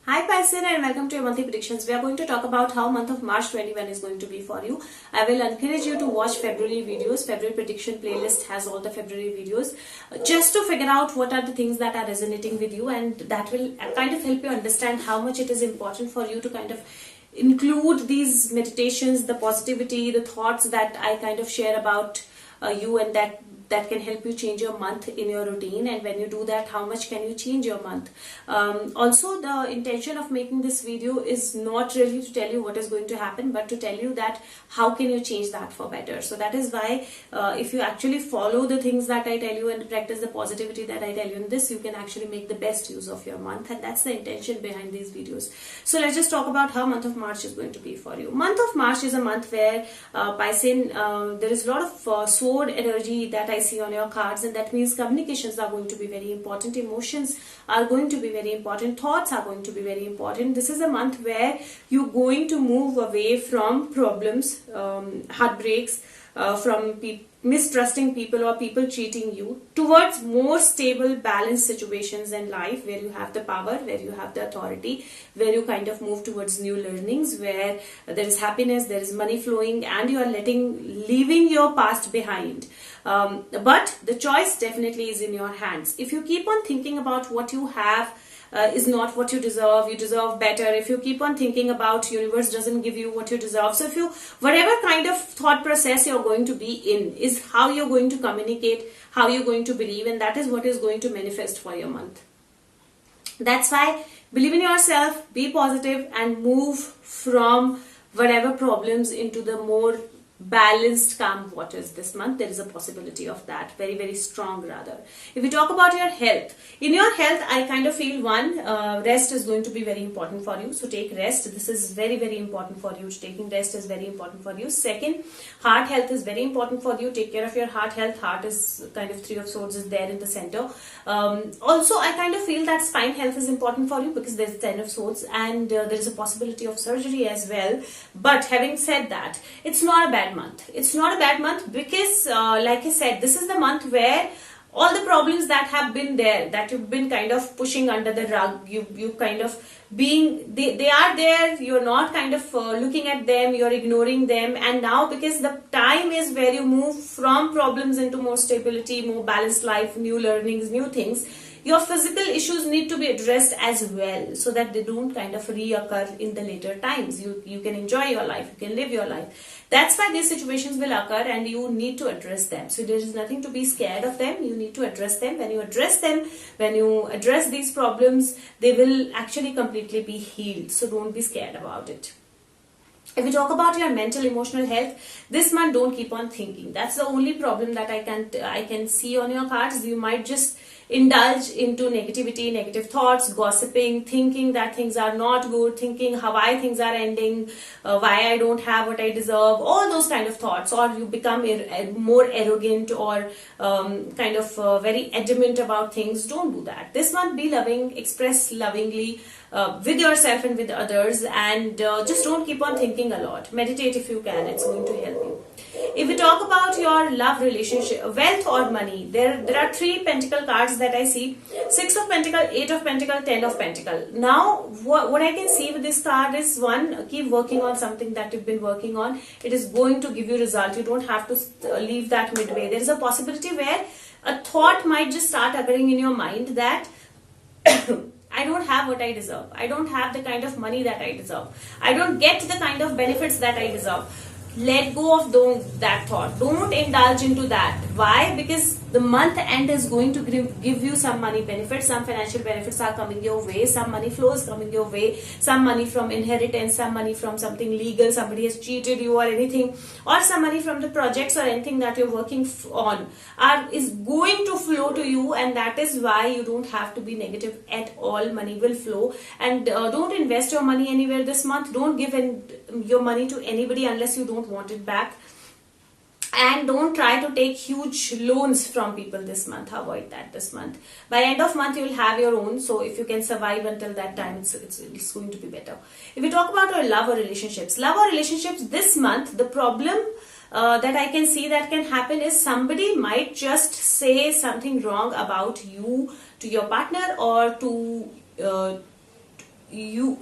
Hi Pisces and welcome to your monthly predictions. We are going to talk about how month of March 21 is going to be for you. I will encourage you to watch February videos. February prediction playlist has all the February videos just to figure out what are the things that are resonating with you, and that will kind of help you understand how much it is important for you to kind of include these meditations, the positivity, the thoughts that I kind of share about you, and that can help you change your month in your routine. And when you do that, how much can you change your month? Also, the intention of making this video is not really to tell you what is going to happen, but to tell you that how can you change that for better. So that is why if you actually follow the things that I tell you and practice the positivity that I tell you in this, you can actually make the best use of your month, and that's the intention behind these videos. So let's just talk about how month of March is going to be for you. Month of March is a month where Pisces, there is a lot of sword energy that I see on your cards, and that means communications are going to be very important, emotions are going to be very important, thoughts are going to be very important. This is a month where you're going to move away from problems, heartbreaks, from mistrusting people or people cheating you, towards more stable, balanced situations in life where you have the power, where you have the authority, where you kind of move towards new learnings, where there is happiness, there is money flowing, and you are leaving your past behind. But the choice definitely is in your hands. If you keep on thinking about what you have is not what you deserve better, if you keep on thinking about universe doesn't give you what you deserve, so if you, whatever kind of thought process you're going to be in is how you're going to communicate, how you're going to believe, and that is what is going to manifest for your month. That's why believe in yourself, be positive, and move from whatever problems into the more balanced, calm waters this month. There is a possibility of that, very, very strong rather. If we talk about your health, in your health, I kind of feel rest is going to be very important for you. So take rest. This is very, very important for you. Taking rest is very important for you. Second, heart health is very important for you. Take care of your heart health. Heart is kind of 3 of swords is there in the center. Also, I kind of feel that spine health is important for you because there's 10 of swords, and there is a possibility of surgery as well. But having said that, it's not a bad month. It's not a bad month because like I said, this is the month where all the problems that have been there, that you've been kind of pushing under the rug, you kind of being, they are there, you're not kind of looking at them, you're ignoring them, and now because the time is where you move from problems into more stability, more balanced life, new learnings, new things, your physical issues need to be addressed as well, so that they don't kind of reoccur in the later times. You can enjoy your life, you can live your life. That's why these situations will occur, and you need to address them. So there is nothing to be scared of them. You need to address them. When you address them, when you address these problems, they will actually completely be healed. So don't be scared about it. If we talk about your mental, emotional health, this month don't keep on thinking. That's the only problem that I can see on your cards. You might just indulge into negativity, negative thoughts, gossiping, thinking that things are not good, thinking why things are ending, why I don't have what I deserve, all those kind of thoughts, or you become more arrogant or kind of very adamant about things. Don't do that. This month, be loving, express lovingly with yourself and with others, and just don't keep on thinking a lot. Meditate if you can, it's going to help you. If we talk about your love, relationship, wealth or money, there are 3 pentacle cards that I see. 6 of pentacle, 8 of pentacle, 10 of pentacle. Now what I can see with this card is, one, keep working on something that you've been working on. It is going to give you result. You don't have to leave that midway. There is a possibility where a thought might just start occurring in your mind that I don't have what I deserve. I don't have the kind of money that I deserve. I don't get the kind of benefits that I deserve. Let go of that thought. Don't indulge into that. Why? Because the month end is going to give you some money benefits. Some financial benefits are coming your way. Some money flows coming your way. Some money from inheritance. Some money from something legal. Somebody has cheated you or anything. Or some money from the projects or anything that you're working on is going to flow to you. And that is why you don't have to be negative at all. Money will flow. And don't invest your money anywhere this month. Don't give your money to anybody unless you don't want it back. And don't try to take huge loans from people this month. Avoid that this month. By end of month, you will have your own. So if you can survive until that time, it's going to be better. If we talk about our love or relationships, this month, the problem that I can see that can happen is somebody might just say something wrong about you to your partner or to you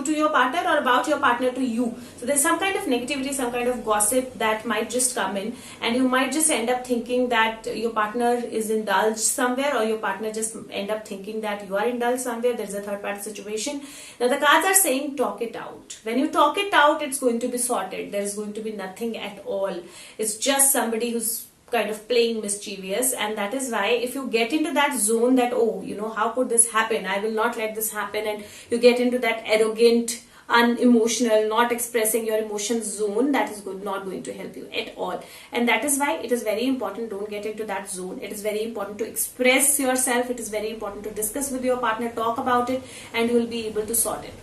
to your partner, or about your partner to you. So there's some kind of negativity, some kind of gossip that might just come in, and you might just end up thinking that your partner is indulged somewhere, or your partner just end up thinking that you are indulged somewhere. There's a third party situation. Now the cards are saying talk it out. When you talk it out, it's going to be sorted. There's going to be nothing at all. It's just somebody who's kind of playing mischievous, and that is why if you get into that zone that, oh, how could this happen, I will not let this happen, and you get into that arrogant, unemotional, not expressing your emotions zone, that is not going to help you at all. And that is why it is very important, don't get into that zone. It is very important to express yourself. It is very important to discuss with your partner, talk about it, and you will be able to sort it.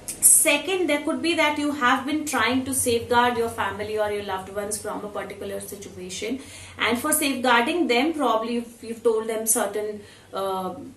Second, there could be that you have been trying to safeguard your family or your loved ones from a particular situation, and for safeguarding them, probably you've told them certain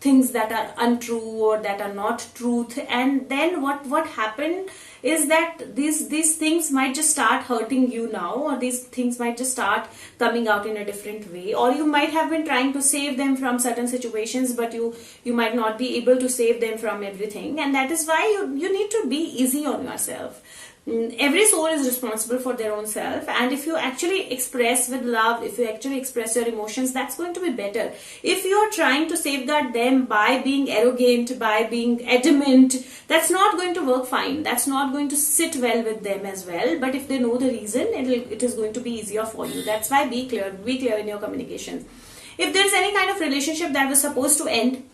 things that are untrue or that are not truth, and then what happened is that these things might just start hurting you now, or these things might just start coming out in a different way, or you might have been trying to save them from certain situations, but you might not be able to save them from everything, and that is why you need to be easy on yourself. Every soul is responsible for their own self, and if you actually express with love, if you actually express your emotions, that's going to be better. If you are trying to safeguard them by being arrogant, by being adamant, that's not going to work fine. That's not going to sit well with them as well. But if they know the reason, it is going to be easier for you. That's why be clear in your communication. If there is any kind of relationship that was supposed to end,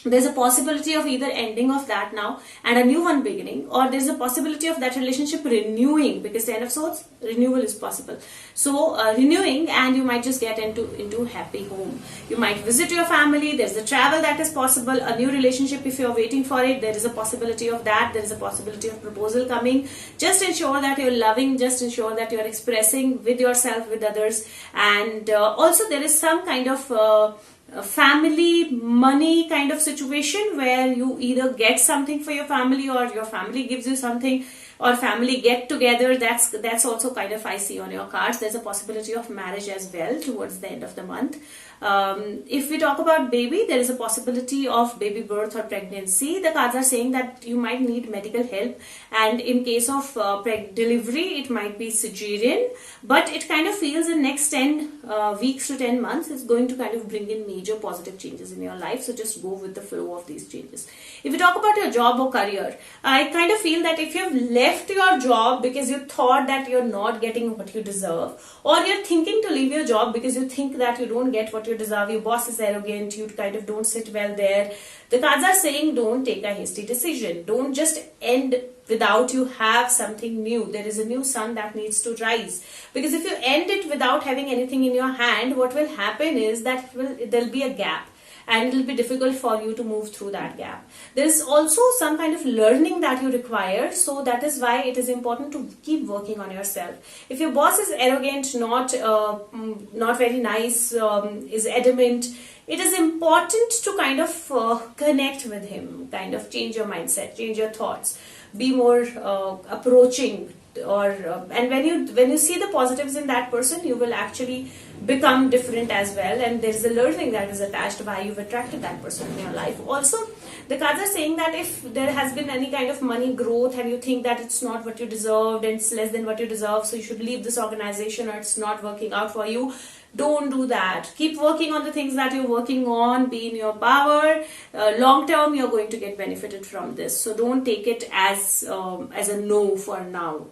there's a possibility of either ending of that now and a new one beginning, or there's a possibility of that relationship renewing, because the Ten of Swords, renewal is possible. So renewing, and you might just get into happy home. You might visit your family. There's a travel that is possible. A new relationship, if you're waiting for it, there is a possibility of that. There is a possibility of proposal coming. Just ensure that you're loving. Just ensure that you're expressing with yourself, with others, and also there is some kind of family money kind of situation where you either get something for your family, or your family gives you something, or family get together. That's also kind of I see on your cards. There's a possibility of marriage as well towards the end of the month. If we talk about baby, there is a possibility of baby birth or pregnancy. The cards are saying that you might need medical help, and in case of delivery, it might be cesarean, but it kind of feels in next 10 weeks to 10 months is going to kind of bring in major positive changes in your life. So just go with the flow of these changes. If you talk about your job or career, I kind of feel that if you've left your job because you thought that you're not getting what you deserve, or you're thinking to leave your job because you think that you don't get what you deserve, your boss is arrogant, you kind of don't sit well there, the cards are saying don't take a hasty decision. Don't just end without you have something new. There is a new sun that needs to rise, because if you end it without having anything in your hand, what will happen is that there'll be a gap, and it will be difficult for you to move through that gap. There is also some kind of learning that you require, so that is why it is important to keep working on yourself. If your boss is arrogant, not very nice, is adamant, it is important to kind of connect with him, kind of change your mindset, change your thoughts, be more approaching, or and when you see the positives in that person, you will actually become different as well, and there is a learning that is attached why you've attracted that person in your life. Also, the cards are saying that if there has been any kind of money growth and you think that it's not what you deserved and it's less than what you deserve, so you should leave this organization or it's not working out for you, don't do that. Keep working on the things that you're working on. Be in your power. Long term, you're going to get benefited from this. So don't take it as a no for now.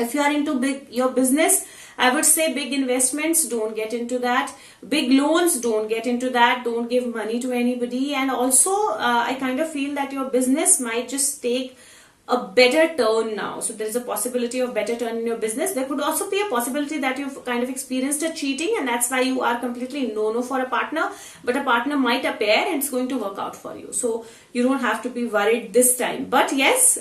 If you are into your business, I would say big investments, don't get into that. Big loans, don't get into that. Don't give money to anybody. And also, I kind of feel that your business might just take a better turn now. So there is a possibility of better turn in your business. There could also be a possibility that you've kind of experienced a cheating, and that's why you are completely no for a partner, but a partner might appear and it's going to work out for you. So you don't have to be worried this time. But yes,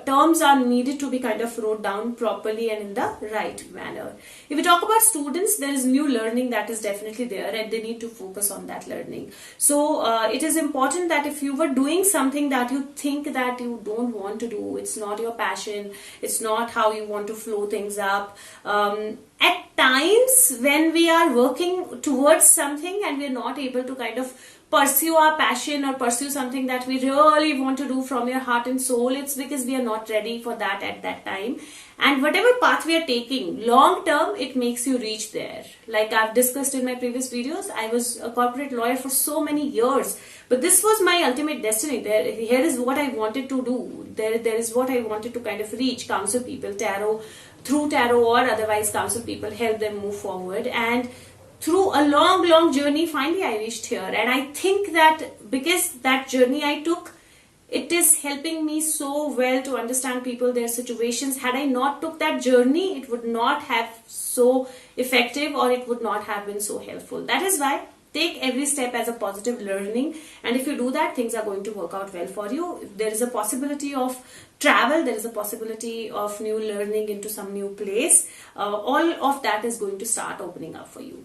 terms are needed to be kind of wrote down properly and in the right manner. If we talk about students, there is new learning that is definitely there, and they need to focus on that learning. So it is important that if you were doing something that you think that you don't want to do, it's not your passion, it's not how you want to flow things up. At times when we are working towards something and we're not able to kind of pursue our passion or pursue something that we really want to do from your heart and soul, it's because we are not ready for that at that time. And whatever path we are taking, long term, it makes you reach there. Like I've discussed in my previous videos, I was a corporate lawyer for so many years. But this was my ultimate destiny. Here is what I wanted to do. There is what I wanted to kind of reach. Counsel people, through tarot or otherwise counsel people, help them move forward. And through a long journey, finally I reached here. And I think that because that journey I took, it is helping me so well to understand people, their situations. Had I not took that journey, it would not have so effective, or it would not have been so helpful. That is why take every step as a positive learning, and if you do that, things are going to work out well for you. There is a possibility of travel, there is a possibility of new learning into some new place. All of that is going to start opening up for you.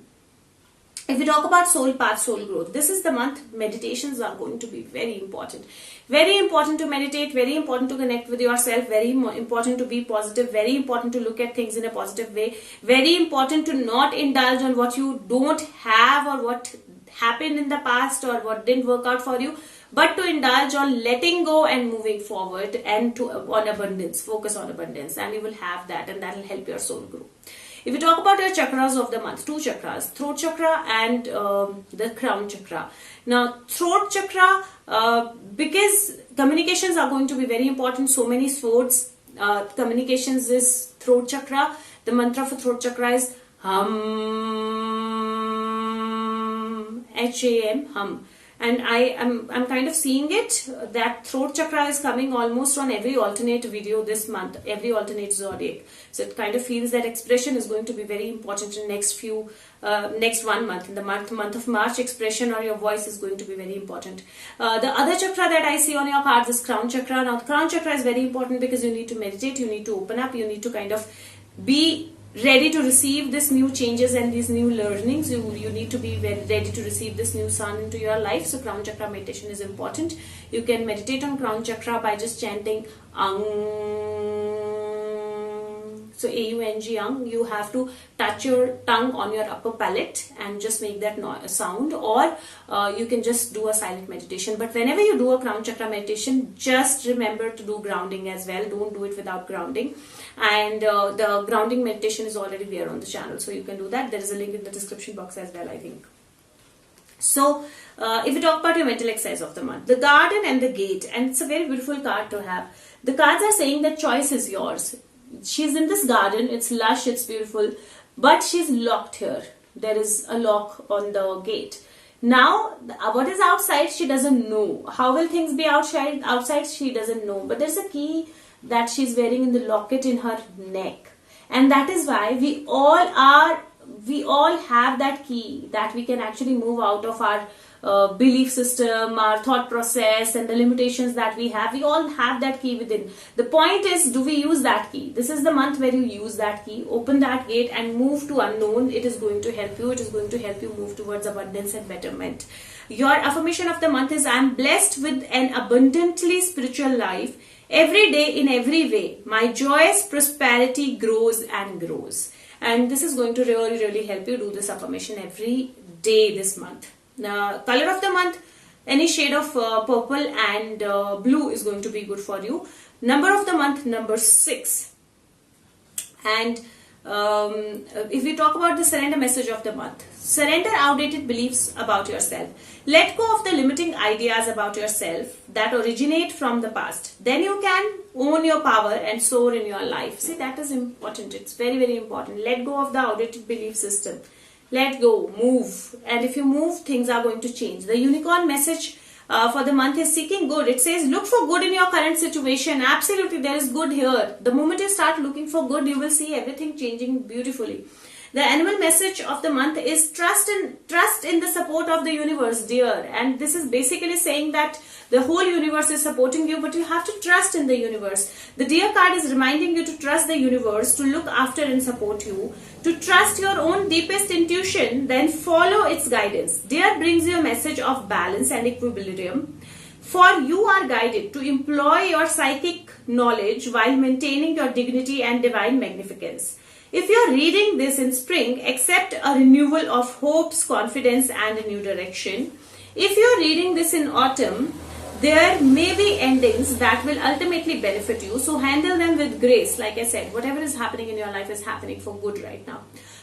If we talk about soul path, soul growth, this is the month meditations are going to be very important. Very important to meditate, very important to connect with yourself, very important to be positive, very important to look at things in a positive way, very important to not indulge on what you don't have or what happened in the past or what didn't work out for you, but to indulge on letting go and moving forward and on abundance, focus on abundance, and you will have that, and that will help your soul grow. If you talk about your chakras of the month, 2 chakras, throat chakra and the crown chakra. Now, throat chakra, because communications are going to be very important, so many swords, communications is throat chakra. The mantra for throat chakra is hum, H-A-M, hum. And I'm kind of seeing it, that throat chakra is coming almost on every alternate video this month, every alternate zodiac. So it kind of feels that expression is going to be very important in next 1 month. In the month of March, expression or your voice is going to be very important. The other chakra that I see on your cards is crown chakra. Now the crown chakra is very important because you need to meditate, you need to open up, you need to kind of be ready to receive this new changes and these new learnings. You need to be very ready to receive this new sun into your life. So crown chakra meditation is important. You can meditate on crown chakra by just chanting Ang. So A-U-N-G, Ang. You have to touch your tongue on your upper palate and just make that sound, or you can just do a silent meditation. But whenever you do a crown chakra meditation, just remember to do grounding as well. Don't do it without grounding. And the grounding meditation is already there on the channel, so you can do that. There is a link in the description box as well, I think. So if we talk about your mental exercise of the month, the garden and the gate, and it's a very beautiful card to have. The cards are saying that choice is yours. She's in this garden, it's lush, it's beautiful, but she's locked here. There is a lock on the gate. Now, what is outside, she doesn't know. How will things be outside, she doesn't know. But there's a key that she's wearing in the locket in her neck. And that is why we all have that key, that we can actually move out of our belief system, our thought process, and the limitations that we have. We all have that key within. The point is, do we use that key? This is the month where you use that key, open that gate and move to unknown. It is going to help you. It is going to help you move towards abundance and betterment. Your affirmation of the month is, I am blessed with an abundantly spiritual life. Every day, in every way, my joyous prosperity grows and grows. And this is going to really help you do this affirmation every day this month. Now, color of the month, any shade of purple and blue is going to be good for you. Number of the month, number 6. And if we talk about the surrender message of the month, surrender outdated beliefs about yourself. Let go of the limiting ideas about yourself that originate from the past. Then you can own your power and soar in your life. See, that is important. It's very important. Let go of the outdated belief system. Let go, move. And if you move, things are going to change. The unicorn message for the month is seeking good. It says, look for good in your current situation. Absolutely, there is good here. The moment you start looking for good, you will see everything changing beautifully. The animal message of the month is trust in the support of the universe, dear. And this is basically saying that the whole universe is supporting you, but you have to trust in the universe. The deer card is reminding you to trust the universe, to look after and support you, to trust your own deepest intuition, then follow its guidance. Deer brings you a message of balance and equilibrium. For you are guided to employ your psychic knowledge while maintaining your dignity and divine magnificence. If you are reading this in spring, accept a renewal of hopes, confidence and a new direction. If you're reading this in autumn, there may be endings that will ultimately benefit you. So handle them with grace. Like I said, whatever is happening in your life is happening for good right now.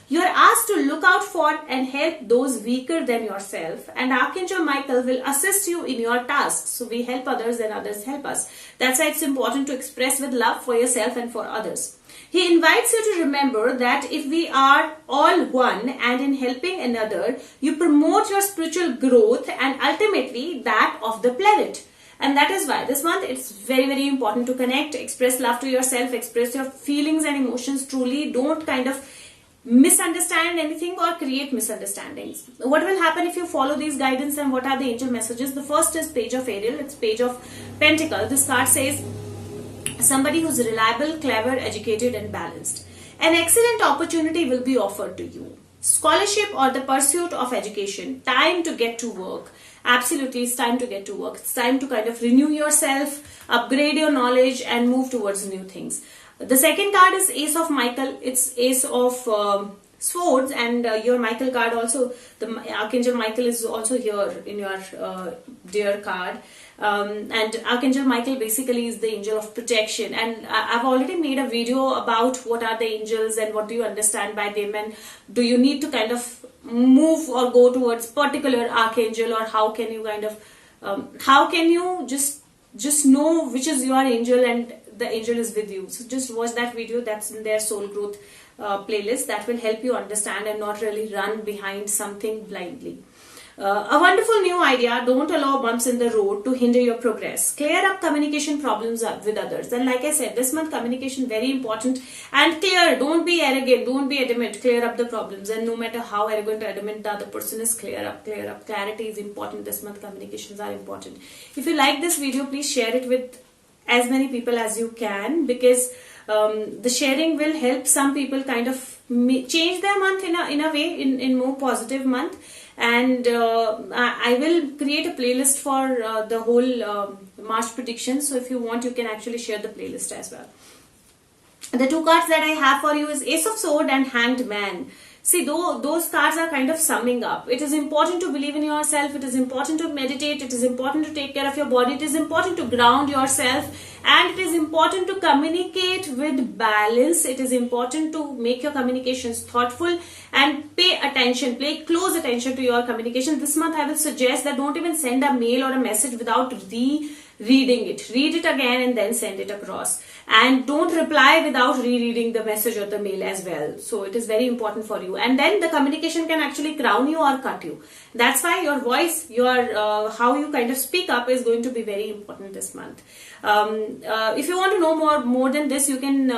You are asked to look out for and help those weaker than yourself, and Archangel Michael will assist you in your tasks. So we help others and others help us. That's why it's important to express with love for yourself and for others. He invites you to remember that if we are all one, and in helping another, you promote your spiritual growth and ultimately that of the planet. And that is why this month it's very, very important to connect, express love to yourself, express your feelings and emotions truly. Don't kind of misunderstand anything or create misunderstandings. What will happen if you follow these guidance, and what are the angel messages? The first is Page of Ariel. It's Page of Pentacles. This card says somebody who's reliable, clever, educated and balanced. An excellent opportunity will be offered to you. Scholarship or the pursuit of education. Time to get to work. Absolutely, it's time to get to work. It's time to kind of renew yourself, upgrade your knowledge and move towards new things. The second card is Ace of Michael. It's Ace of Swords, and your Michael card also, the Archangel Michael is also here in your dear card. And Archangel Michael basically is the angel of protection, and I've already made a video about what are the angels and what do you understand by them, and do you need to kind of move or go towards particular archangel, or how can you kind of how can you just know which is your angel and the angel is with you. So just watch that video. That's in their soul growth playlist. That will help you understand and not really run behind something blindly. A wonderful new idea. Don't allow bumps in the road to hinder your progress. Clear up communication problems with others. And like I said, this month communication very important and clear. Don't be arrogant. Don't be adamant. Clear up the problems. And no matter how arrogant or adamant the other person is, clear up. Clear up. Clarity is important. This month communications are important. If you like this video, please share it with as many people as you can, because the sharing will help some people kind of change their month in a way, in more positive month. And I will create a playlist for the whole March predictions. So if you want, you can actually share the playlist as well. The two cards that I have for you is Ace of Sword and Hanged Man. See, those cards are kind of summing up. It is important to believe in yourself. It is important to meditate. It is important to take care of your body. It is important to ground yourself. And it is important to communicate with balance. It is important to make your communications thoughtful and pay attention, pay close attention to your communication. This month I will suggest that don't even send a mail or a message without reading it. Read it again and then send it across. And don't reply without rereading the message or the mail as well. So it is very important for you. And then the communication can actually crown you or cut you. That's why your voice, your how you kind of speak up is going to be very important this month. If you want to know more than this, you can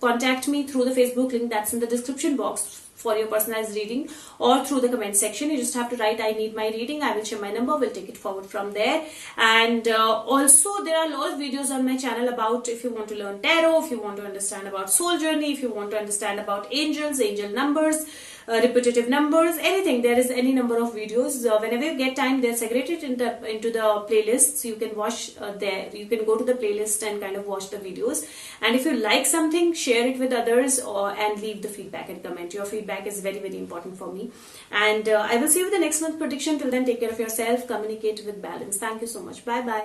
contact me through the Facebook link that's in the description box for your personalized reading, or through the comment section. You just have to write I need my reading. I will share my number. We'll take it forward from there. And also there are a lot of videos on my channel about if you want to learn tarot, if you want to understand about soul journey, if you want to understand about angels, angel numbers, repetitive numbers, anything. There is any number of videos. Whenever you get time, they're segregated into the playlists. You can watch there. You can go to the playlist and kind of watch the videos. And if you like something, share it with others, and leave the feedback and comment. Your feedback is very, very important for me. And I will see you with the next month prediction. Till then, take care of yourself. Communicate with balance. Thank you so much. Bye bye.